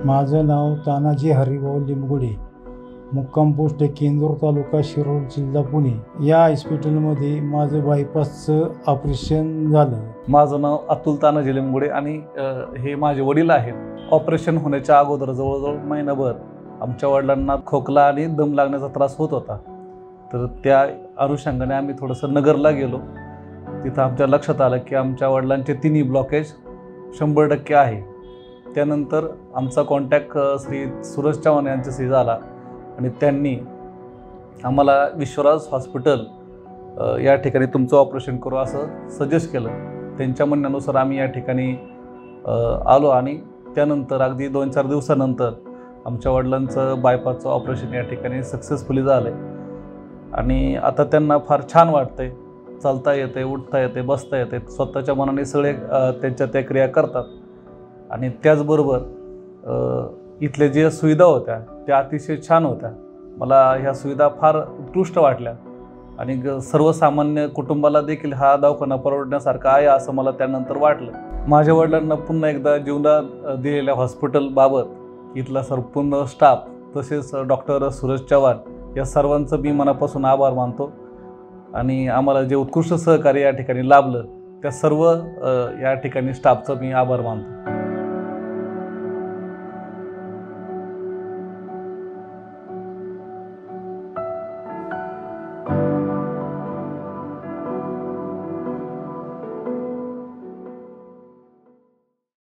माझं नाव तानाजी हरिभाऊ लिंबगुडे, मुक्काम पोस्ट केंदूर तालुका शिरोळ जिल्हा पुणे। या हॉस्पिटलमध्ये माझं बायपासचं ऑपरेशन झालं। माझं नाव अतुल तानाजी लिंबगुडे आणि हे माझे वडील आहेत। ऑपरेशन होण्याच्या अगोदर जवळजवळ महिनाभर आमच्या वडिलांना खोकला आणि दम लागण्याचा त्रास होत होता। तर त्या अनुषंगाने आम्ही थोडंसं नगरला गेलो। तिथं आमच्या लक्षात आलं की आमच्या वडिलांचे तिन्ही ब्लॉकेज 100% आहे। त्यानंतर आमचा कॉन्टॅक्ट श्री सूरज चव्हाण यांच्याशी झाला आणि त्यांनी आम्हाला विश्वराज हॉस्पिटल या ठिकाणी तुमचं ऑपरेशन करू असं सजेस्ट केलं। त्यांच्या म्हणण्यानुसार आम्ही या ठिकाणी आलो आणि त्यानंतर अगदी 2-4 दिवसानंतर आमच्या वडिलांचं बायपासचं ऑपरेशन या ठिकाणी सक्सेसफुली झालं आहे आणि आता त्यांना फार छान वाटतंय। चालता येते, उठता येते, बसता येते, स्वतःच्या मनाने सगळे त्यांच्या त्या क्रिया करतात आणि त्याचबरोबर इथले जे सुविधा होत्या त्या अतिशय छान होत्या। मला ह्या सुविधा फार उत्कृष्ट वाटल्या आणि सर्वसामान्य कुटुंबाला देखील हा दवाखाना परवडण्यासारखा आहे असं मला त्यानंतर वाटलं। माझ्या वडिलांना पुन्हा एकदा जीवनात दिलेल्या हॉस्पिटलबाबत इथला संपूर्ण स्टाफ तसेच डॉक्टर सूरज चव्हाण या सर्वांचं मी मनापासून आभार मानतो आणि आम्हाला जे उत्कृष्ट सहकार्य या ठिकाणी लाभलं त्या सर्व या ठिकाणी स्टाफचं मी आभार मानतो।